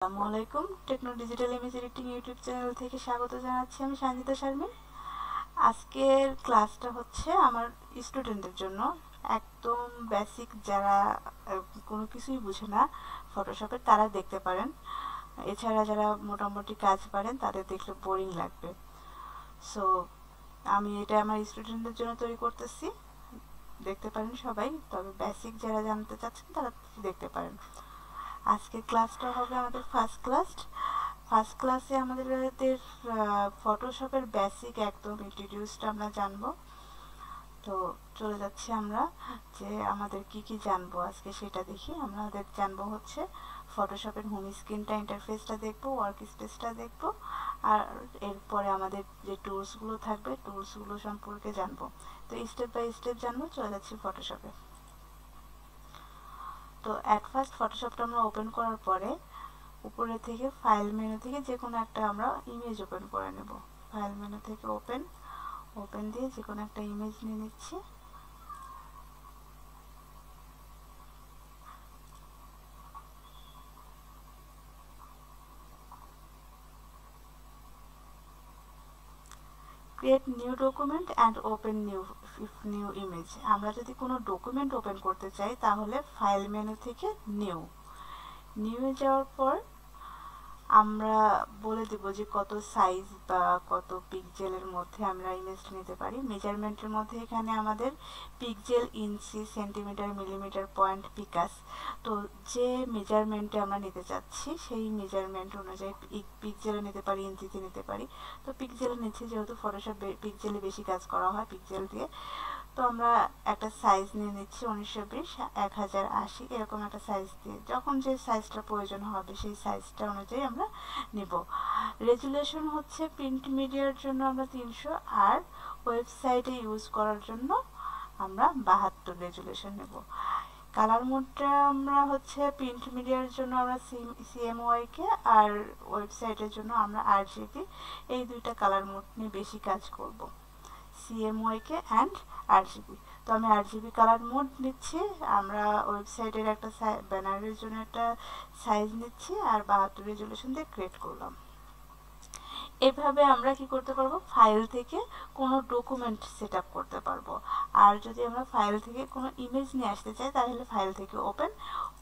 আসসালামু আলাইকুম। Techno Digital image editing YouTube channel থেকে স্বাগত জানাচ্ছি। আমি সঞ্জিতা শারমিন। আজকের ক্লাসটা হচ্ছে আমার স্টুডেন্টদের জন্য, একদম বেসিক যারা কোনো কিছুই বুঝে না ফটোশপের, তারা দেখতে পারেন। এছাড়া যারা মোটামুটি কাজ পারেন তাদের দেখলে বোরিং লাগবে। সো আমি এটা আমার স্টুডেন্টদের জন্য তৈরি করতেছি, দেখতে পারেন সবাই। তবে বেসিক যারা জানতে চাচ্ছেন তারা দেখতে পারেন। আজকের ক্লাসটা হবে আমাদের ফার্স্ট ক্লাসে আমাদের ফটোশপের বেসিক একদম ইন্ট্রোডিউসটা আমরা জানবো। তো চলে যাচ্ছি আমরা যে আমাদের কি কি জানবো আজকে সেটা দেখি। আমাদের জানবো হচ্ছে ফটোশপের হোম স্ক্রিনটা, ইন্টারফেসটা দেখবো, ওয়ার্ক স্পেসটা দেখবো, আর এরপরে আমাদের যে টুলসগুলো থাকবে টুলসগুলো সম্পর্কে জানবো। তো স্টেপ বাই স্টেপ জানবো। চলে যাচ্ছি ফটোশপে। তো অ্যাট ফার্স্ট ফটোশপটা আমরা ওপেন করার পরে উপরে থেকে ফাইল মেনু থেকে যে কোনো একটা আমরা ইমেজ ওপেন করে নেব। ফাইল মেনু থেকে ওপেন দিয়ে যে কোনো একটা ইমেজ নিয়ে নিচ্ছি। Create new document and open new image. আমরা যদি কোনো ডকুমেন্ট ওপেন করতে চাই তাহলে ফাইল মেনু থেকে নিউ যাওয়ার পর আমরা বলে দেব যে কত সাইজ বা কত পিক্সেলের মধ্যে আমরা ইমেজটা নিতে পারি। মেজারমেন্টের মধ্যে এখানে আমাদের পিক্সেল, ইঞ্চি, সেন্টিমিটার, মিলিমিটার, পয়েন্ট, পিকাস। তো যে মেজারমেন্টে আমরা নিতে চাচ্ছি সেই মেজারমেন্ট অনুযায়ী পিক্সেলে নিতে পারি, ইঞ্চিতে নিতে পারি। তো পিক্সেলে নিচ্ছি যেহেতু ফটোশপ পিক্সেলে বেশি কাজ করা হয় পিক্সেল দিয়ে। তো আমরা একটা সাইজ নিয়ে নিচ্ছি 1920 1080 এরকম একটা সাইজ দিয়ে, যখন যে সাইজটা প্রয়োজন হবে সেই সাইজটা অনুযায়ী আমরা নিব। রেজুলেশন হচ্ছে প্রিন্ট মিডিয়ার জন্য আমরা 300, আর ওয়েবসাইটে ইউজ করার জন্য আমরা 72 রেজুলেশন নেব। কালার মোডটা আমরা হচ্ছে প্রিন্ট মিডিয়ার জন্য আমরা CMYK, আর ওয়েবসাইটের জন্য আমরা RGB। এই দুইটা কালার মোড নিয়ে বেশি কাজ করব, CMYK অ্যান্ড RGB। তো আমি RGB কালার মোড নিচ্ছি। আমরা ওয়েবসাইটের একটা ব্যানারের জন্য একটা সাইজ নিচ্ছি আর 72 রেজুলেশন দিয়ে ক্রিয়েট করলাম। এভাবে আমরা কি করতে পারবো, ফাইল থেকে কোনো ডকুমেন্ট সেট আপ করতে পারবো। আর যদি আমরা ফাইল থেকে কোনো ইমেজ নিয়ে আসতে চাই তাহলে ফাইল থেকে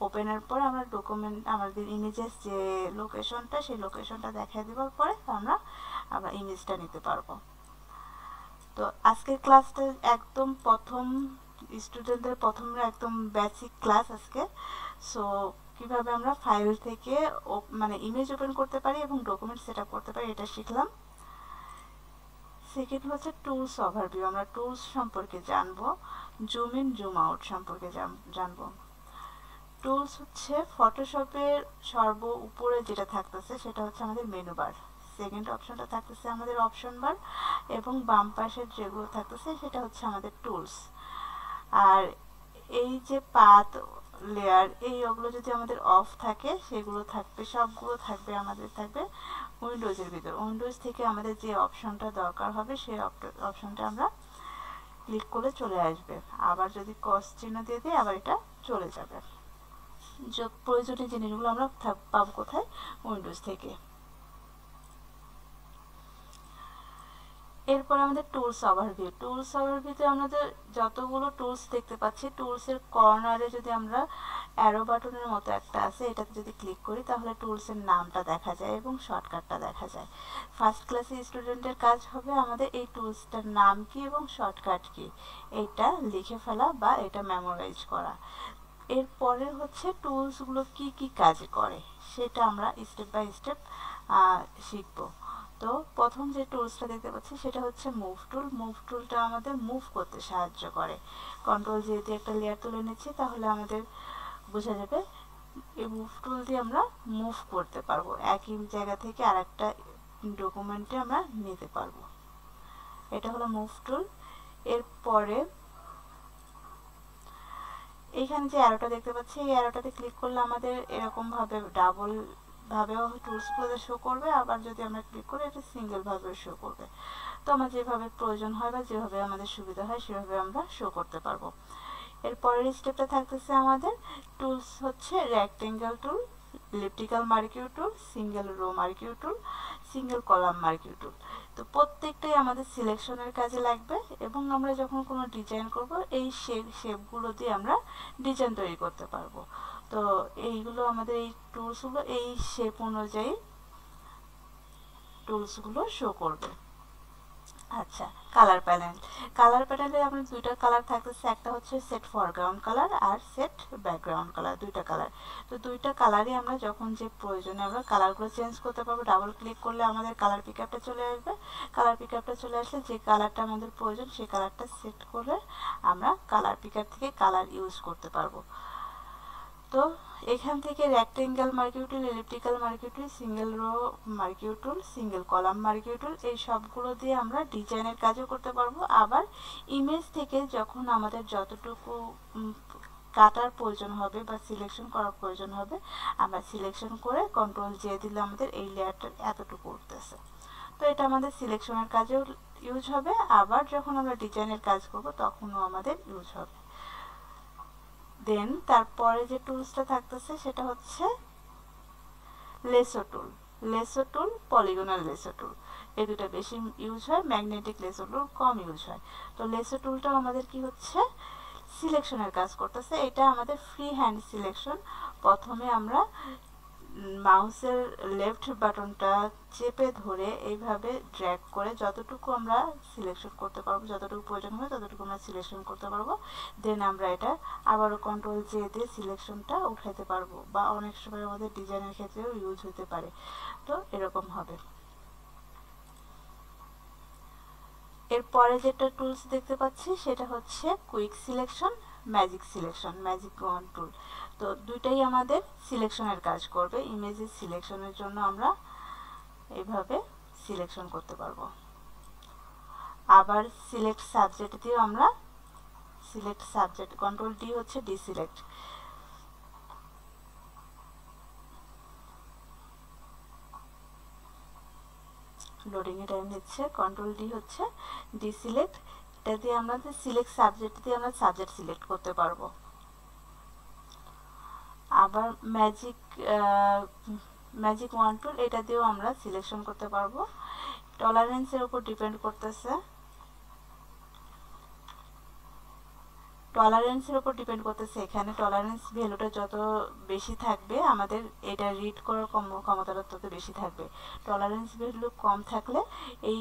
ওপেনের পর আমরা ডকুমেন্ট আমাদের ইমেজের যে লোকেশনটা সেই লোকেশনটা দেখাই দেওয়ার পরে আমরা ইমেজটা নিতে পারবো। তো আজকের ক্লাসটা একদম স্টুডেন্টদের প্রথম একদম বেসিক ক্লাস আজকে। সো কিভাবে আমরা ফাইল থেকে মানে ইমেজ ওপেন করতে পারি এবং ডকুমেন্ট সেট আপ করতে পারি এটা শিখলাম। সেকেন্ড হচ্ছে টুলস ওভারভিউ। আমরা টুলস সম্পর্কে জানবো, জুম ইন জুম আউট সম্পর্কে জানবো। টুলস হচ্ছে ফটোশপের সর্ব উপরে যেটা থাকতেছে সেটা হচ্ছে আমাদের মেনু বার। সেকেন্ড অপশনটা থাকতেছে আমাদের অপশন বার, এবং বাম পাশের যেগুলো থাকতেছে সেটা হচ্ছে আমাদের টুলস। আর এই যে পাথ, লেয়ার, ওগুলো যদি আমাদের অফ থাকে সেগুলো থাকবে, সবগুলো থাকবে আমাদের থাকবে উইন্ডোজের ভিতর। উইন্ডোজ থেকে আমাদের যে অপশনটা দরকার হবে সেই অপশনটা আমরা ক্লিক করলে চলে আসবে। আবার যদি ক্রস চিহ্ন দিয়ে দিই আবার এটা চলে যাবে। প্রয়োজনীয় জিনিসগুলো আমরা পাবো কোথায়, উইন্ডোজ থেকে। এরপর আমাদের টুলস ওভারভিউতে আমাদের যতগুলো টুলস দেখতে পাচ্ছি, টুলসের কর্নারে যদি আমরা অ্যারো বাটনের মতো একটা আছে এটাতে যদি ক্লিক করি তাহলে টুলসের নামটা দেখা যায় এবং শর্টকাটটা দেখা যায়। ফার্স্ট ক্লাসে স্টুডেন্টের কাজ হবে আমাদের এই টুলসটার নাম কি এবং শর্টকাট কি এটা লিখে ফেলা বা এটা মেমোরাইজ করা। এরপরে হচ্ছে টুলসগুলো কি কি কাজ করে সেটা আমরা স্টেপ বাই স্টেপ শিখবো। তো প্রথম যে টুলসটা দেখতে পাচ্ছি সেটা হচ্ছে মুভ টুলটা আমাদের মুভ করতে সাহায্য করে। কন্ট্রোল যেহেতু একটা লেয়ার তুলে নিচ্ছি তাহলে আমাদের বোঝা যাবে এই মুভ টুল দিয়ে আমরা মুভ করতে পারবো, একই জায়গা থেকে আরেকটা ডকুমেন্টে আমরা নিতে পারবো। এটা হলো মুভ টুল। এরপরে এইখানে যে অ্যারোটা দেখতে পাচ্ছি এই অ্যারোটাতে ক্লিক করলে আমাদের এরকম ভাবে ডাবল ভাবেও টুলসগুলো শো করবে, আবার যদি আমরা ক্লিক করি এটা সিঙ্গেল ভাবে শো করবে। তো আমার যেভাবে প্রয়োজন হয় বা যেভাবে আমাদের সুবিধা হয় সেভাবে আমরা শো করতে পারবো। এর পরের স্টেপটা থাকতেছে আমাদের টুলস হচ্ছে রেক্টেঙ্গেল টুল। ইলিপ্টিক্যাল মার্কিউ টুল, সিঙ্গেল রো মার্কিউ টুল, সিঙ্গেল কলাম মার্কিউ টুল। তো প্রত্যেকটাই আমাদের সিলেকশনের কাজে লাগবে এবং আমরা যখন কোনো ডিজাইন করব এই শেপগুলো দিয়ে আমরা ডিজাইন তৈরি করতে পারবো। তো এইগুলো আমাদের এই টুলসগুলো এই শেপ অনুযায়ী টুলসগুলো শো করবে। আচ্ছা, কালার প্যানেলে আমাদের দুইটা কালার থাকতেছে, একটা হচ্ছে সেট ফরগ্রাউন্ড কালার আর সেট ব্যাকগ্রাউন্ড কালার, দুইটা কালার। তো দুইটা কালারই আমরা যখন যে প্রয়োজনে আমরা কালারগুলো চেঞ্জ করতে পারবো। ডাবল ক্লিক করলে আমাদের কালার পিকআপটা চলে আসবে। কালার পিকআপটা চলে আসলে যে কালারটা আমাদের প্রয়োজন সেই কালারটা সেট করে আমরা কালার পিকআপ থেকে কালার ইউজ করতে পারবো। তো এখান থেকে রেক্টেঙ্গেল মার্কিউ টুল, এলিপ্টিক্যাল মার্কিউ টুল, সিঙ্গেল রো মার্কিউ টুল, সিঙ্গেল কলাম মার্কিউ টুল, এই সবগুলো দিয়ে আমরা ডিজাইনের কাজও করতে পারবো। আবার ইমেজ থেকে যখন আমাদের যতটুকু কাটার প্রয়োজন হবে বা সিলেকশন করার প্রয়োজন হবে, আমরা সিলেকশন করে কন্ট্রোল জে দিলে আমাদের এই লেয়ারটার এতটুকু উঠতেছে। তো এটা আমাদের সিলেকশনের কাজেও ইউজ হবে, আবার যখন আমরা ডিজাইনের কাজ করব তখনও আমাদের ইউজ হবে। দেন তারপরে যে টুলসটা থাকতেছে সেটা হচ্ছে লেসো টুল, পলিগনাল লেসো টুল, এই দুটো বেশি ইউজ হয়, ম্যাগনেটিক লেসো টুল কম ইউজ হয়। তো লেসো টুলটাও আমাদের কি হচ্ছে সিলেকশনের কাজ করতেছে। এটা আমাদের ফ্রি হ্যান্ড সিলেকশন। প্রথমে আমরা মাউসের লেফট বাটনটা চেপে ধরে এইভাবে ড্র্যাগ করে যতটুকু আমরা সিলেকশন করতে পারবো, যতটুকু প্রয়োজন হবে ততটুকু আমরা সিলেকশন করতে পারবো। দেন আমরা এটা আবারও কন্ট্রোল জে দিয়ে সিলেকশনটা উঠাতে পারবো, বা অনেক সময় আমাদের ডিজাইনের ক্ষেত্রেও ইউজ হতে পারে। তো এরকম হবে। এরপরে যেটা টুলস দেখতে পাচ্ছি সেটা হচ্ছে কুইক সিলেকশন, ম্যাজিক ওয়ান টুল। তো দুইটাই আমাদের সিলেকশনের কাজ করবে। ইমেজের সিলেকশনের জন্য আমরা এইভাবে সিলেকশন করতে পারবো। আবার সিলেক্ট সাবজেক্ট দিয়েও আমরা কন্ট্রোল ডি হচ্ছে ডিসিলেক্ট। লোডিং এ টাইম নিচ্ছে। কন্ট্রোল ডি হচ্ছে ডিসিলেক্ট। এটা দিয়ে আমরা সিলেক্ট সাবজেক্ট দিয়ে আমরা সাবজেক্ট সিলেক্ট করতে পারবো। আবার ম্যাজিক ওয়ান টুল, এটা দিয়েও আমরা সিলেকশন করতে পারবো। টলারেন্সের উপর ডিপেন্ড করতেছে, এখানে টলারেন্স ভ্যালুটা যত বেশি থাকবে আমাদের এটা রিড করার ক্ষমতাটা তত বেশি থাকবে। টলারেন্স ভ্যালু কম থাকলে এই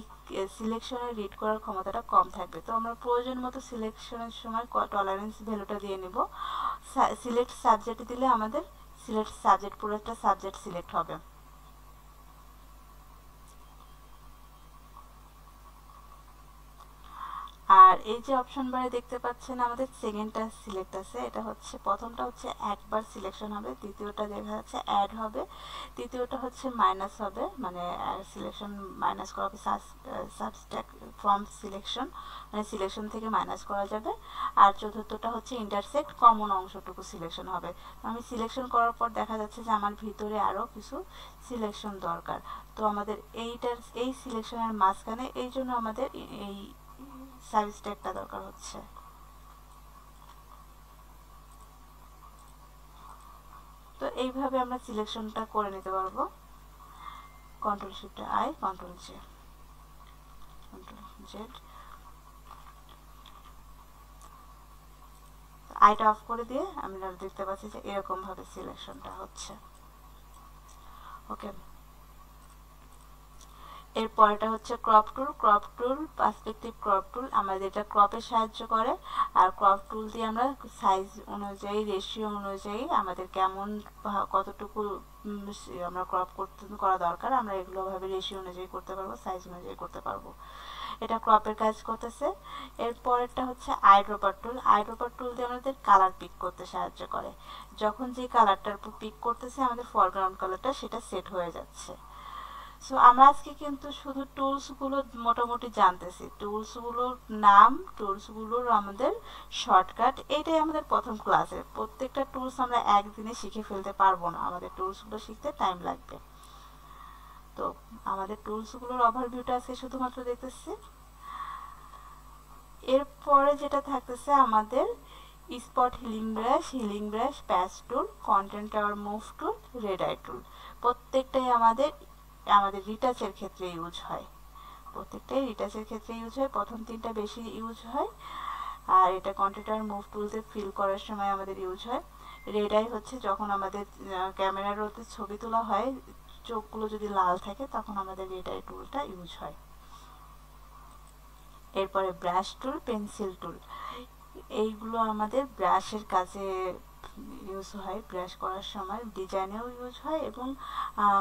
সিলেকশনের রিড করার ক্ষমতাটা কম থাকবে। তো আমরা প্রয়োজন মতো সিলেকশনের সময় টলারেন্স ভ্যালুটা দিয়ে নেব। সিলেক্ট সাবজেক্ট দিলে আমাদের সিলেক্ট সাবজেক্ট, পুরো একটা সাবজেক্ট সিলেক্ট হবে। আর এই যে অপশন বারে দেখতে পাচ্ছেন আমাদের সেকেন্ডটা সিলেক্ট আছে, এটা হচ্ছে প্রথমটা হচ্ছে একবার সিলেকশন হবে, দ্বিতীয়টা দেখা যাচ্ছে অ্যাড হবে, তৃতীয়টা হচ্ছে মাইনাস হবে, মানে সিলেকশন মাইনাস করা হবে, সাবস্ট্রাক্ট ফ্রম সিলেকশন, মানে সিলেকশন থেকে মাইনাস করা যাবে। আর চতুর্থটা হচ্ছে ইন্টারসেক্ট, কমন অংশটুকু সিলেকশন হবে। আমি সিলেকশন করার পর দেখা যাচ্ছে যে আমার ভিতরে আরও কিছু সিলেকশন দরকার। তো আমাদের এই সিলেকশনের মাঝখানে এই জন্য আমাদের এই সাবস্ট্রাক্টটা দরকার হচ্ছে। তো এইভাবে আমরা সিলেকশনটা করে নিতে পারবো। Control shift I, control Z, আইটা অফ করে দিয়ে আমরা দেখতে পাচ্ছি যে এরকম ভাবে সিলেকশনটা হচ্ছে। ওকে, এরপরটা হচ্ছে ক্রপ টুল, পার্সপেক্টিভ ক্রপ টুল, আমাদের এটা ক্রপে সাহায্য করে। আর ক্রপ টুল দিয়ে আমরা সাইজ অনুযায়ী, রেশিও অনুযায়ী আমাদের কেমন কতটুকু আমরা ক্রপ করা দরকার, আমরা এগুলো ভাবে রেশিও অনুযায়ী করতে পারবো, সাইজ অনুযায়ী করতে পারবো। এটা ক্রপের কাজ করতেছে। এরপরেরটা হচ্ছে আইড্রপার টুল দিয়ে আমাদের কালার পিক করতে সাহায্য করে। যখন যে কালারটার উপর পিক করতেছে আমাদের ফরগ্রাউন্ড কালারটা সেটা সেট হয়ে যাচ্ছে। সো আমরা আজকে কিন্তু শুধু টুলসগুলো মোটামুটি জানতেছি, টুলসগুলোর নাম, টুলসগুলোর আমাদের শর্টকাট, এটাই আমাদের প্রথম ক্লাসে। প্রত্যেকটা টুলস আমরা একদিনে শিখে ফেলতে পারবো না, আমাদের টুলসগুলো শিখতে টাইম লাগবে। তো আমাদের টুলসগুলোর ওভারভিউটা আজকে শুধুমাত্র দেখতেছি। এরপরে যেটা থাকতেছে আমাদের spot healing brush, patch tool, content aware move tool, red eye tool. প্রত্যেকটাই আমাদের রিটাচের ক্ষেত্রে ইউজ হয়। প্রত্যেকটাই রিটাচের ক্ষেত্রে ইউজ হয়। প্রথম তিনটা বেশি ইউজ হয়, আর এটা কন্টেন্ট টাওয়ার মুভ টুলতে ফিল করার সময় আমাদের ইউজ হয়। রেড আই হচ্ছে যখন আমাদের ক্যামেরার ওতে ছবি তোলা হয়, চোখগুলো যদি লাল থাকে তখন আমাদের রেড আই টুলটা ইউজ হয়। এরপরে ব্রাশ টুল, পেন্সিল টুল, এইগুলো আমাদের ব্রাশের কাজে ইউজ হয়। ব্রাশ করার সময় ডিজাইনেও ইউজ হয়, এবং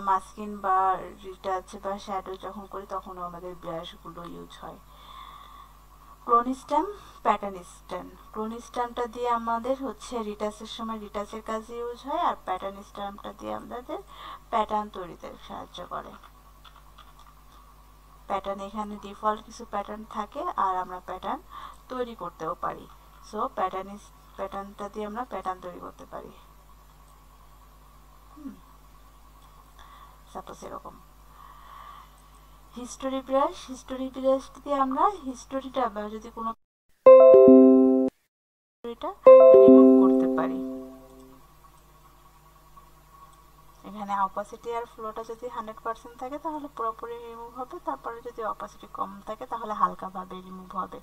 মাস্কিন বা রিটাচ বা শ্যাডো যখন করি তখনও আমাদের ব্রাশগুলো ইউজ হয়। Clone stamp, pattern stamp. Clone স্ট্যাম্পটা দিয়ে আমাদের হচ্ছে রিটাচের সময় রিটাচের কাজে ইউজ হয়, আর প্যাটার্ন স্ট্যাম্পটা দিয়ে আমাদের প্যাটার্ন তৈরিতে সাহায্য করে। প্যাটার্ন এখানে ডিফল্ট কিছু প্যাটার্ন থাকে, আর আমরা প্যাটার্ন তৈরি করতেও পারি। সো প্যাটার্নটা দিয়ে আমরা প্যাটার্ন তৈরি করতে পারি। সাপোজ এরকম হিস্টোরি ব্রাশ দিয়ে আমরা হিস্টোরিটা বা যদি কোনো রিমুভ করতে পারি। এখানে অপাসিটি আর ফ্লোটা যদি 100% থাকে তাহলে পুরোপুরি রিমুভ হবে, তারপরে যদি অপাসিটি কম থাকে তাহলে হালকাভাবে রিমুভ হবে।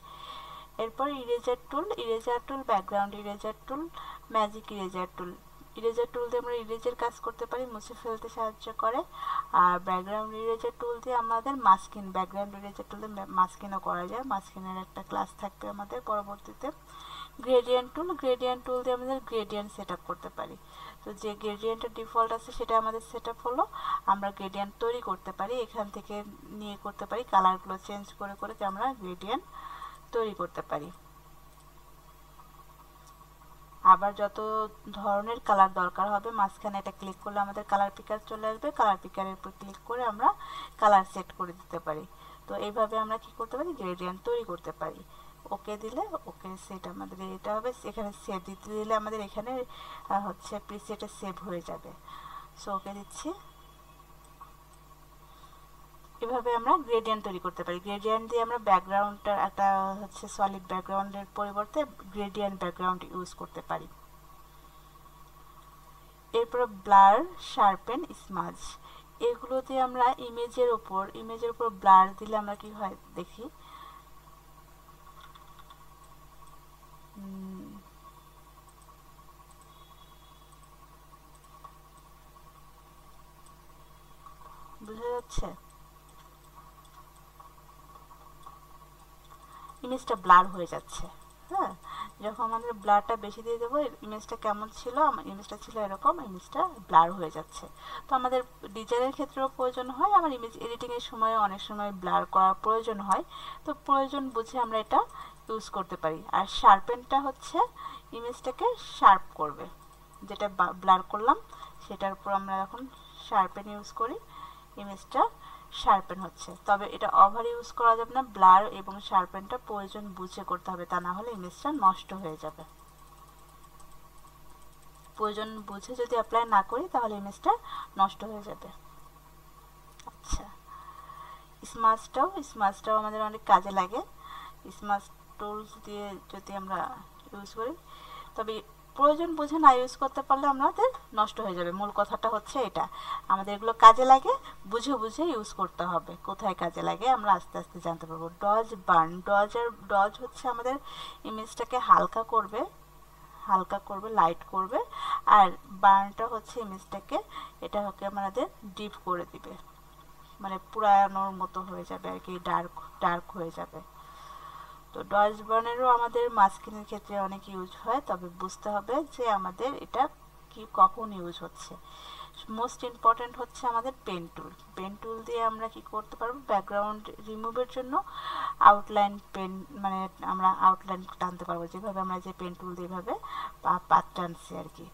এরপর ইরেজার টুল, ব্যাকগ্রাউন্ড ইরেজার টুল, ম্যাজিক ইরেজার টুল। ইরেজার টুল দিয়ে আমরা ইরেজের কাজ করতে পারি, মুছে ফেলতে সাহায্য করে। আর ব্যাকগ্রাউন্ড ইরেজার টুল দিয়ে আমাদের ব্যাকগ্রাউন্ড ইরেজার টুল দিয়ে মাস্কিনও করা যায়। মাস্কিনের একটা ক্লাস থাকবে আমাদের পরবর্তীতে। গ্রেডিয়েন্ট টুল দিয়ে আমাদের গ্রেডিয়েন্ট সেট আপ করতে পারি। তো যে গ্রেডিয়েন্টের ডিফল্ট আছে সেটা আমাদের সেট আপ হলো। আমরা গ্রেডিয়েন্ট তৈরি করতে পারি, এখান থেকে নিয়ে করতে পারি, কালারগুলো চেঞ্জ করে করে আমরা গ্রেডিয়েন্ট তৈরি করতে পারি। আবার যত ধরনের কালার দরকার হবে মাঝখানে এটা ক্লিক করলে আমাদের কালার পিকার চলে আসবে, কালার পিকারের উপর ক্লিক করে আমরা কালার সেট করে দিতে পারি। তো এইভাবে আমরা কি করতে পারি, গ্রেডিয়েন্ট তৈরি করতে পারি। ওকে দিলে ওকে সেট আমাদের এটা হবে, এখানে সেভ দিতে দিলে আমাদের এখানে হচ্ছে প্রিসেটে সেভ হয়ে যাবে। সো ওকে দিচ্ছি। এভাবে আমরা গ্রেডিয়েন্ট তৈরি করতে পারি। গ্রেডিয়েন্ট দিয়ে আমরা ব্যাকগ্রাউন্ডটা একটা হচ্ছে সলিড ব্যাকগ্রাউন্ডের পরিবর্তে গ্রেডিয়েন্ট ব্যাকগ্রাউন্ড ইউজ করতে পারি। এরপর ব্লার, শার্পেন, স্মাজ, এগুলো দিয়ে আমরা ইমেজের উপর ব্লার দিলে আমরা কি হয় দেখি। বুঝা যাচ্ছে? ইমেজটা ব্লার হয়ে যাচ্ছে। হ্যাঁ, যখন আমাদের ব্লারটা বেশি দিয়ে দেবো, ইমেজটা কেমন ছিল, আমার ইমেজটা ছিল এরকম, ইমেজটা ব্লার হয়ে যাচ্ছে। তো আমাদের ডিজাইনের ক্ষেত্রেও প্রয়োজন হয়, আমার ইমেজ এডিটিংয়ের সময় অনেক সময় ব্লার করার প্রয়োজন হয়। তো প্রয়োজন বুঝে আমরা এটা ইউজ করতে পারি। আর শার্পেনটা হচ্ছে ইমেজটাকে শার্প করবে, যেটা ব্লার করলাম সেটার উপর আমরা এখন শার্পেন ইউজ করি, ইমেজটা শার্পেন হচ্ছে। তবে এটা ওভার ইউজ করা যাবে না, ব্লার এবং শার্পেনটা প্রয়োজন বুঝে করতে হবে, তা না হলে ইমেজটা নষ্ট হয়ে যাবে। প্রয়োজন বুঝে যদি অ্যাপ্লাই না করি তাহলে ইমেজটা নষ্ট হয়ে যাবে। আচ্ছা, স্মাজটাও আমাদের অনেক কাজে লাগে। স্মাজ টুলস দিয়ে যদি আমরা ইউজ করি, তবে প্রয়োজন বুঝে না ইউজ করতে পারলে আমাদের নষ্ট হয়ে যাবে। মূল কথাটা হচ্ছে এটা, আমাদের এগুলো কাজে লাগে, বুঝে বুঝে ইউজ করতে হবে। কোথায় কাজে লাগে আমরা আস্তে আস্তে জানতে পারবো। Dodge, burn. ডজ হচ্ছে আমাদের ইমেজটাকে হালকা করবে, লাইট করবে। আর বার্নটা হচ্ছে ইমেজটাকে, এটা হচ্ছে আমাদের ডিপ করে দিবে, মানে পুরানোর মতো হয়ে যাবে আর কি, ডার্ক হয়ে যাবে। তো ডজ বার্নেরও আমাদের মাস্কিনের ক্ষেত্রে অনেক ইউজ হয়, তবে বুঝতে হবে যে আমাদের এটা কখন ইউজ হচ্ছে। মোস্ট ইম্পর্টেন্ট হচ্ছে আমাদের পেন টুল দিয়ে আমরা কি করতে পারবো, ব্যাকগ্রাউন্ড রিমুভের জন্য আউটলাইন মানে আমরা আউটলাইন টানতে পারবো, যেভাবে আমরা যে পেন টুল দিয়ে এভাবে পাত টানছি আর কি।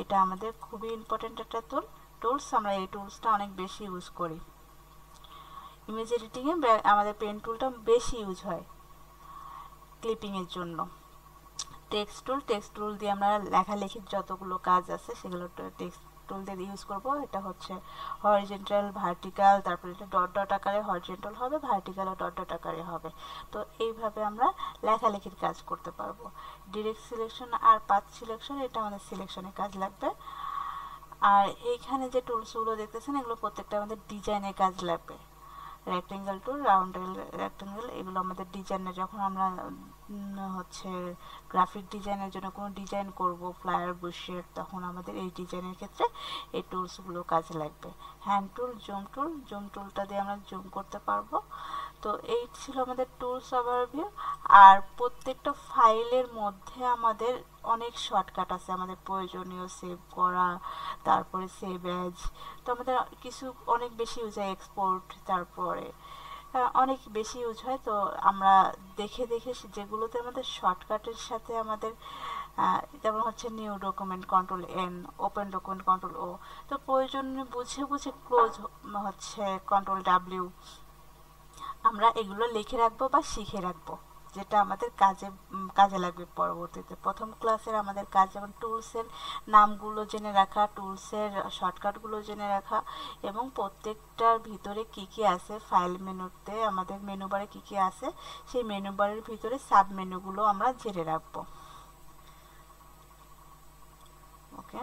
এটা আমাদের খুবই ইম্পর্টেন্ট একটা টুলস, আমরা এই টুলসটা অনেক বেশি ইউজ করি। ইমেজ এডিটিংয়ে আমাদের পেন টুলটা বেশি ইউজ হয় ক্লিপিংয়ের জন্য। টেক্সট টুল দিয়ে আমরা লেখালেখির যতগুলো কাজ আছে সেগুলো টুল দিয়ে ইউজ করব। এটা হচ্ছে হরিজন্টাল, ভার্টিক্যাল, তারপরে এটা ডট ডট আকারে হরিজন্টাল হবে, ভার্টিক্যাল ও ডট ডট আকারে হবে। তো এইভাবে আমরা লেখালেখির কাজ করতে পারবো। ডিরেক্ট সিলেকশন আর পাথ সিলেকশন, এটা আমাদের সিলেকশনের কাজ লাগবে। আর এইখানে যে টুলসগুলো দেখতেছেন এগুলো প্রত্যেকটা আমাদের ডিজাইনের কাজ লাগবে। রেক্টেঙ্গেল টুল, রাউন্ড রেক্টেঙ্গেল, এগুলো আমাদের ডিজাইনে যখন আমরা হচ্ছে গ্রাফিক ডিজাইনের জন্য কোনো ডিজাইন করব, ফ্লায়ার, বুশের, তখন আমাদের এই ডিজাইনের ক্ষেত্রে এই টুলসগুলো কাজে লাগবে। হ্যান্ড টুল, জুম টুলটা দিয়ে আমরা জুম করতে পারবো। তো এই ছিল আমাদের টুলস ওভারভিউ। আর প্রত্যেকটা ফাইলের মধ্যে আমাদের অনেক শর্টকাট আছে আমাদের প্রয়োজনীয়, সেভ করা, তারপরে সেভ অ্যাজ। তো আমাদের কিছু অনেক বেশি ইউজ হয়, এক্সপোর্ট, তারপরে অনেক বেশি ইউজ হয়। তো আমরা দেখে দেখে যেগুলোতে আমাদের শর্টকাটের সাথে আমাদের যেমন হচ্ছে new document control N, open document control O, তো প্রয়োজন বুঝে বুঝে ক্লোজ হচ্ছে কন্ট্রোল ডাব্লিউ, আমরা এগুলো লিখে রাখবো বা শিখে রাখবো, যেটা আমাদের কাজে লাগবে পরবর্তীতে। প্রথম ক্লাসের আমাদের কাজ যেমন টুলসের নামগুলো জেনে রাখা, টুলসের শর্টকাটগুলো জেনে রাখা, এবং প্রত্যেকটার ভিতরে কি কি আছে, ফাইল মেনুতে আমাদের মেনু বারে কি কি আছে, সেই মেনু বারের ভিতরে সাব মেনুগুলো আমরা জেনে রাখবো। ওকে,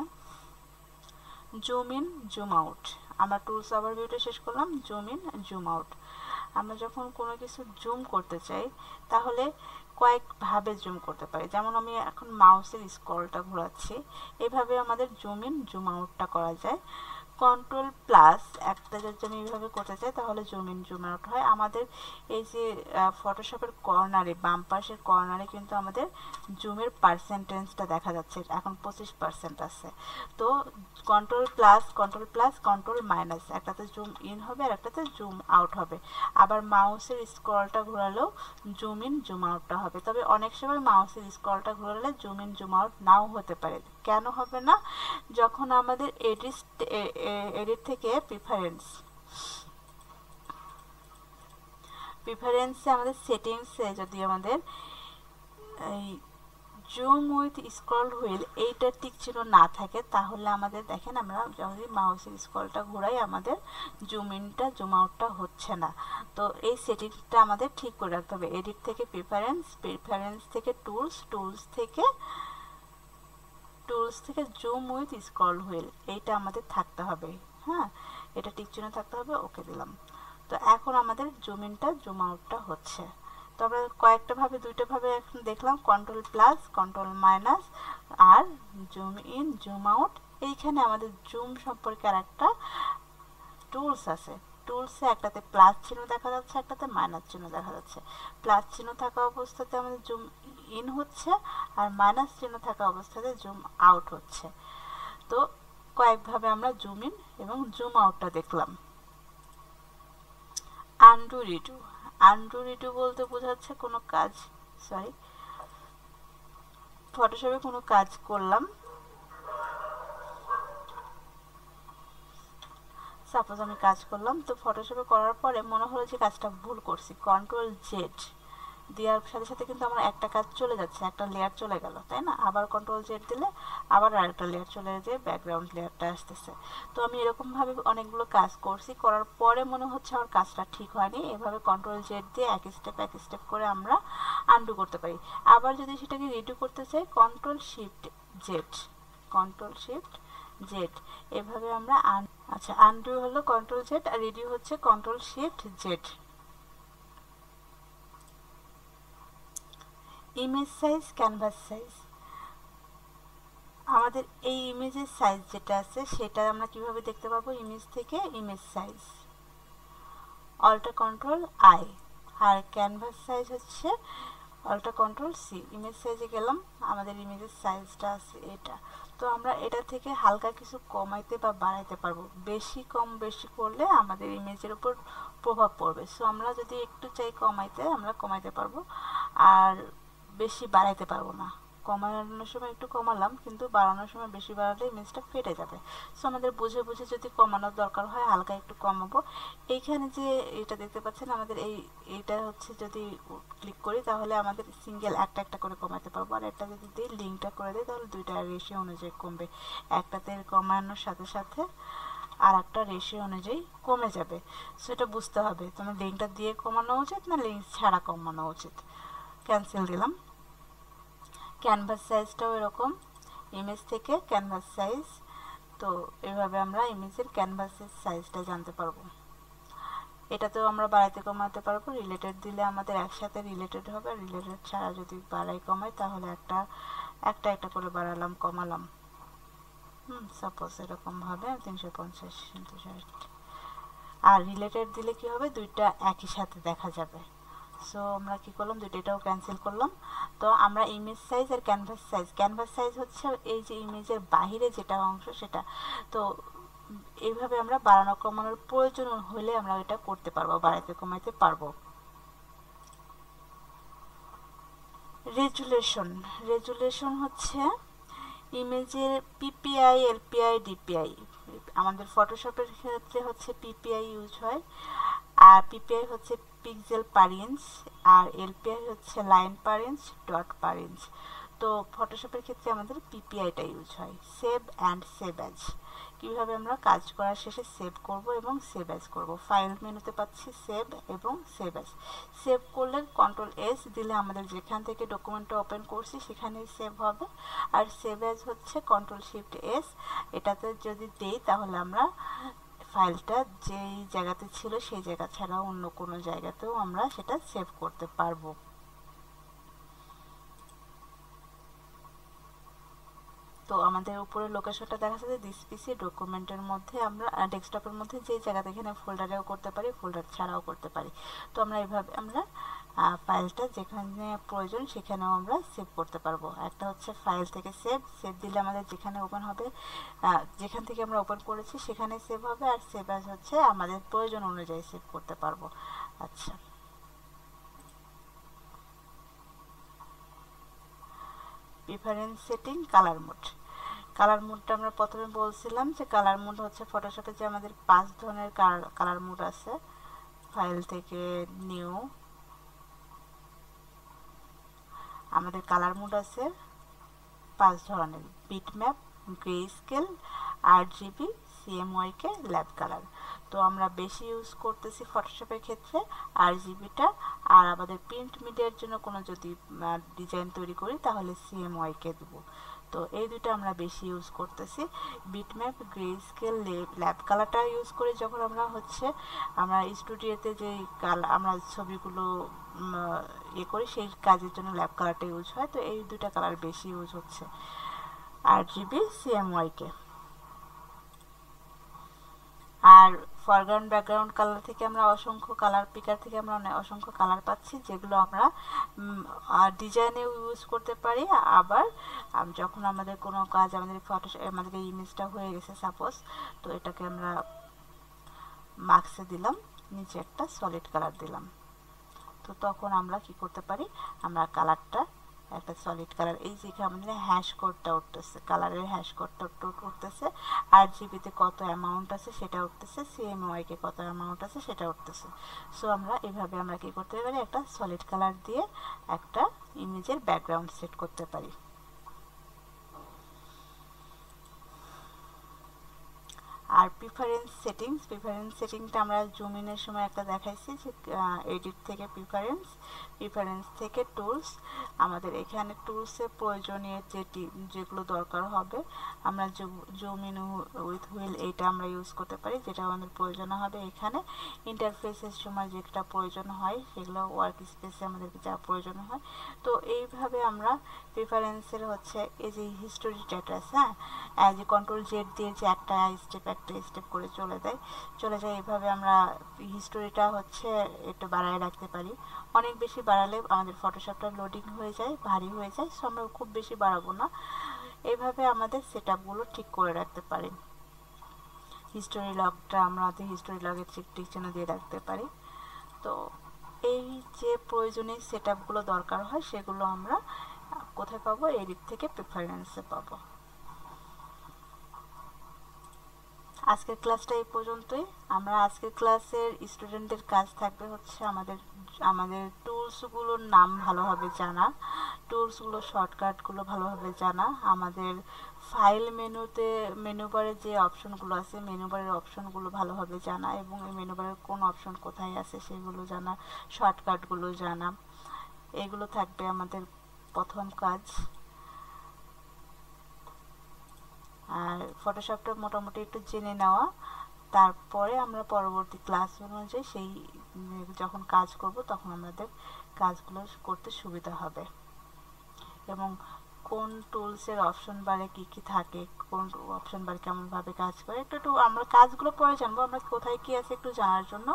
জুম ইন, জুম আউট, আমরা টুলস ওভারভিউটা শেষ করলাম। জুম ইন, জুম আউট, আমরা যখন কোনো কিছু জুম করতে চাই তাহলে কয়েকভাবে জুম করতে পারি। যেমন আমি এখন মাউসের স্ক্রলটা ঘোরাচ্ছি, এভাবে আমাদের জুম ইন জুম আউটটা করা যায়। কন্ট্রোল প্লাস একটা যদি আমি এইভাবে করতে চাই তাহলে জুম ইন জুম আউট হয়। আমাদের এই যে ফটোশপের কর্নারে, বাম পাশের কর্নারে কিন্তু আমাদের জুমের পার্সেন্টেজটা দেখা যাচ্ছে, এখন 25% আছে। তো কন্ট্রোল প্লাস কন্ট্রোল মাইনাস, একটাতে জুম ইন হবে আর একটাতে জুম আউট হবে। আবার মাউসের স্ক্রলটা ঘোরালেও জুম ইন জুম আউটটা হবে। তবে অনেক সময় মাউসের স্ক্রলটা ঘোরালে জুম ইন জুম আউট নাও হতে পারে। কেন হবে না? যখন আমাদের এডিট থেকে প্রিফারেন্সে আমাদের সেটিংসে যদি আমাদের এই জুম উইথ স্ক্রল হুইল এইটা টিক চিহ্ন না থাকে তাহলে আমাদের দেখেন আমরা যদি মাউসের স্ক্রলটা ঘোরাই আমাদের জুম ইনটা জুম আউটটা হচ্ছে না। তো এই সেটিংসটা আমাদের ঠিক করে রাখতে হবে। এডিট থেকে প্রিফারেন্স থেকে টুলস থেকে জুম উইথ স্ক্রল হুইল, এইটা আমাদের থাকতে হবে। হ্যাঁ, এটা টিক চিহ্ন থাকতে হবে। ওকে দিলাম। তো এখন আমাদের জুম ইনটা জুম আউটটা হচ্ছে। তো আমরা দুইটা ভাবে এখন দেখলাম, কন্ট্রোল প্লাস কন্ট্রোল মাইনাস আর জুম ইন জুম আউট। এইখানে আমাদের জুম সম্পর্কে আর একটা টুলস আছে। টুলসে একটাতে প্লাস চিহ্ন দেখা যাচ্ছে, একটাতে মাইনাস চিহ্ন দেখা যাচ্ছে। প্লাস চিহ্ন থাকা অবস্থাতে আমাদের জুম ইন হচ্ছে আর মাইনাস চিহ্ন থাকা অবস্থাতে জুম আউট হচ্ছে। তো কয়েকভাবে আমরা জুম ইন এবং জুম আউটটা দেখলাম। আনডু রিডু বলতে বোঝাচ্ছে কোনো কাজ, ফটোশপে কোনো কাজ করলাম, সাপোজ আমি কাজ করলাম, তো ফটোশপে করার পরে মনে হলো যে কাজটা ভুল করছি, কন্ট্রোল জেড দেওয়ার সাথে সাথে কিন্তু আমার একটা কাজ চলে যাচ্ছে, একটা লেয়ার চলে গেল, তাই না? আবার কন্ট্রোল জেড দিলে আবার আরেকটা লেয়ার চলে যেয়ে ব্যাকগ্রাউন্ড লেয়ারটা আসতেছে। তো আমি এরকমভাবে অনেকগুলো কাজ করছি, করার পরে মনে হচ্ছে আমার কাজটা ঠিক হয়নি। এভাবে কন্ট্রোল জেড দিয়ে এক স্টেপ করে আমরা আনডু করতে পারি। আবার যদি সেটাকে রিডু করতে চাই, কন্ট্রোল শিফট জেড, এভাবে আমরা আচ্ছা, আনডু হলো কন্ট্রোল জেড আর রিডু হচ্ছে control shift Z. Image size, canvas size, আমাদের এই ইমেজের সাইজ যেটা আছে সেটা আমরা কিভাবে দেখতে পাবো? ইমেজ থেকে image size, alter control I, আর ক্যানভাস সাইজ হচ্ছে অল্টার কন্ট্রোল সি। ইমেজ সাইজে গেলাম, আমাদের ইমেজের সাইজটা আছে এটা। তো আমরা এটা থেকে হালকা কিছু কমাইতে বা বাড়াইতে পারবো। বেশি করলে আমাদের ইমেজের উপর প্রভাব পড়বে। সো আমরা যদি একটু চাই কমাইতে, আমরা কমাইতে পারবো, আর বেশি বাড়াইতে পারবো না, কমানোর সময় একটু কমালাম, কিন্তু বাড়ানোর সময় বেশি বাড়ালে ইমেজটা ফেটে যাবে। সো আমাদের বুঝে বুঝে যদি কমানোর দরকার হয় হালকা একটু কমাবো। এইখানে যে এটা দেখতে পাচ্ছেন আমাদের এইটা হচ্ছে যদি ক্লিক করি তাহলে আমাদের সিঙ্গেল একটা একটা করে কমাতে পারবো, আর একটা যদি দিই লিঙ্কটা করে দিই তাহলে দুইটা রেশিও অনুযায়ী কমবে। একটাতে কমানোর সাথে সাথে আর একটা রেশিও অনুযায়ী কমে যাবে। সেটা বুঝতে হবে তোমার লিঙ্কটা দিয়ে কমানো উচিত না লিঙ্ক ছাড়া কমানো উচিত। ক্যান্সেল দিলাম। ক্যানভাস সাইজটাও এরকম, ইমেজ থেকে ক্যানভাস সাইজ। তো এভাবে আমরা ইমেজের ক্যানভাসের সাইজটা জানতে পারবো। এটাতেও আমরা বাড়াইতে কমাতে পারবো। রিলেটেড দিলে আমাদের একসাথে রিলেটেড হবে, রিলেটেড ছাড়া যদি বাড়াই কমাই তাহলে একটা একটা করে বাড়ালাম কমালাম। সাপোজ এরকম ভাবে 350 260। আর রিলেটেড দিলে কি হবে, দুইটা একই সাথে দেখা যাবে। সো আমরা কি করলাম, দুইটাও ক্যান্সেল করলাম। তো আমরা ইমেজ সাইজ আর ক্যানভাস সাইজ হচ্ছে এই যে ইমেজের বাহিরে যেটা অংশ সেটা। তো এইভাবে আমরা বাড়ানো কমানোর প্রয়োজন হলে আমরা এটা করতে পারবো, বাড়াইতে কমাইতে পারবো। রেজুলেশন হচ্ছে ইমেজের পিপিআই, এলপিআই, ডিপিআই। আমাদের ফটোশপের ক্ষেত্রে হচ্ছে পিপিআই ইউজ হয়, আর পিপিআই হচ্ছে পিক্সেল পার ইঞ্চ, আর এলপিআই হচ্ছে লাইন পার ইঞ্চ, ডট পার ইঞ্চ। তো ফটোশপের ক্ষেত্রে আমাদের পিপিআইটা ইউজ হয়। সেভ অ্যান্ড সেভ অ্যাজ, কীভাবে আমরা কাজ করার শেষে সেভ করব এবং সেভ অ্যাজ করব। ফাইল মেনুতে পাচ্ছি সেভ এবং সেভ অ্যাজ। সেভ করলে Ctrl+S দিলে আমাদের যেখান থেকে ডকুমেন্টটা ওপেন করছি সেখানেই সেভ হবে। আর সেভ অ্যাজ হচ্ছে Ctrl+Shift+S। এটাতে যদি দেই তাহলে আমরা ফাইলটা যেই জায়গাতে ছিল সেই জায়গা ছাড়া অন্য কোনো জায়গাতেও আমরা সেটা সেভ করতে পারবো। তো আমাদের উপরে লোকেশনটা দেখা যাচ্ছে দিস পিসি ডকুমেন্টের মধ্যে, আমরা ডেস্কটপের মধ্যে যে জায়গাতে এখানে ফোল্ডারেও করতে পারি, ফোল্ডার ছাড়াও করতে পারি। তো আমরা এইভাবে আমরা ফাইলটা যেখানে প্রয়োজন সেখানেও আমরা সেভ করতে পারবো। একটা হচ্ছে ফাইল থেকে সেভ দিলে আমাদের যেখানে ওপেন হবে, যেখান থেকে আমরা ওপেন করেছি সেখানে সেভ হবে, আর সেভ অ্যাজ হচ্ছে আমাদের প্রয়োজন অনুযায়ী সেভ করতে পারবো। আচ্ছা, প্রিফারেন্স সেটিং, কালার মোডটা আমরা প্রথমে বলছিলাম যে কালার মোড হচ্ছে ফটোশপে যে আমাদের 5 ধরনের কালার মোড আছে। ফাইল থেকে নিউ, আমাদের কালার মোড আছে 5 ধরনের: bitmap, grey scale, RGB, CMYK, lab colour. তো আমরা বেশি ইউজ করতেছি ফটোশপের ক্ষেত্রে আরজিবিটা, আর আমাদের প্রিন্ট মিডিয়ার জন্য কোনো যদি ডিজাইন তৈরি করি তাহলে সিএমওয়াইকে দেব। তো এই দুটো আমরা বেশি ইউজ করতেছি। বিটম্যাপ, গ্রে স্কেল, ল্যাব কালারটা ইউজ করি যখন আমরা স্টুডিওতে যে আমরা ছবিগুলো করি সেই কাজের জন্য ল্যাব কালারটা ইউজ হয়। তো এই দুটা কালার বেশি ইউজ হচ্ছে, আরজিবি, সিএমওয়াইকে। আর ফরগ্রাউন্ড ব্যাকগ্রাউন্ড কালার থেকে আমরা অসংখ্য কালার পিকার থেকে আমরা অসংখ্য কালার পাচ্ছি, যেগুলো আমরা ডিজাইনেও ইউজ করতে পারি। আবার যখন আমাদের কোনো কাজ আমাদের ইমেজটা হয়ে গেছে সাপোজ, তো এটাকে আমরা মার্কসে দিলাম, নিচে একটা সলিড কালার দিলাম। তো তখন আমরা কি করতে পারি, আমরা কালারটা একটা সলিড কালার, এই যে আমাদের হ্যাশ কোডটা উঠতেছে, কালারের হ্যাশ কোডটা উঠতেছে, আরজিবিতে কত অ্যামাউন্ট আছে সেটা উঠতেছে, সিএমওয়াইকে কত অ্যামাউন্ট আছে সেটা উঠতেছে। সো আমরা এভাবে আমরা কি করতে পারি, একটা সলিড কালার দিয়ে একটা ইমেজের ব্যাকগ্রাউন্ড সেট করতে পারি। আর প্রিফারেন্স সেটিংটা আমরা জুম ইনের সময় একটা দেখাইছি যে এডিট থেকে প্রিফারেন্স থেকে টুলস। আমাদের এখানে টুলসে প্রয়োজনীয় যেগুলো দরকার হবে আমরা জুম ইন উইথ হুইল এইটা আমরা ইউজ করতে পারি, যেটা আমাদের প্রয়োজন হবে এখানে। ইন্টারফেসের সময় যেটা প্রয়োজন হয় সেগুলো ওয়ার্ক স্পেসে আমাদেরকে যা প্রয়োজন হয়। তো এইভাবে আমরা প্রিফারেন্সের হচ্ছে এই যে হিস্টোরি ট্যাটাস, যে Ctrl+Z দিয়ে যে একটা স্টেপ করে চলে যায়, এইভাবে আমরা হিস্টোরিটা হচ্ছে একটু বাড়ায় রাখতে পারি। অনেক বেশি বাড়ালে আমাদের ফটোশপটা লোডিং হয়ে যায়, ভারী হয়ে যায়। সো আমরা খুব বেশি বাড়াবো না, এইভাবে আমাদের সেটআপগুলো ঠিক করে রাখতে পারি। হিস্টোরি লগটা আমাদের হিস্টোরি লগের টিক চিহ্ন দিয়ে রাখতে পারি। তো এই যে প্রয়োজনীয় সেটআপগুলো দরকার হয় সেগুলো আমরা কোথায় পাবো? এডিট থেকে প্রেফারেন্সে পাবো। আজকের ক্লাসটা এই পর্যন্তই। আমরা আজকের ক্লাসের স্টুডেন্টদের কাজ থাকবে হচ্ছে আমাদের টুলসগুলোর নাম ভালোভাবে জানা, টুলসগুলোর শর্টকাটগুলো ভালোভাবে জানা, আমাদের ফাইল মেনু বারে যে অপশনগুলো আছে মেনু বারের অপশনগুলো ভালোভাবে জানা এবং এই মেনু বারের কোন অপশন কোথায় আছে সেগুলো জানা, শর্টকাটগুলো জানা। এগুলো থাকবে আমাদের প্রথম কাজ। আর ফটোশপটা মোটামুটি একটু জেনে নেওয়া, তারপরে আমরা পরবর্তী ক্লাস অনুযায়ী যখন কাজ করব তখন আমাদের কাজগুলো করতে সুবিধা হবে। এবং কোন টুলসের অপশন বারে কি থাকে, কোন অপশন বারে কেমনভাবে কাজ করে একটু আমরা কাজগুলো পরে জানবো। আমরা কোথায় কি আছে একটু জানার জন্য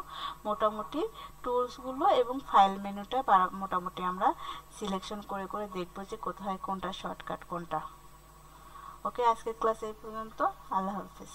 মোটামুটি টুলসগুলো এবং ফাইল মেনুটা মোটামুটি আমরা সিলেকশন করে করে দেখবো যে কোথায় কোনটা শর্টকাট কোনটা। ওকে, আজকের ক্লাস এই পর্যন্ত। আল্লাহ হাফিজ।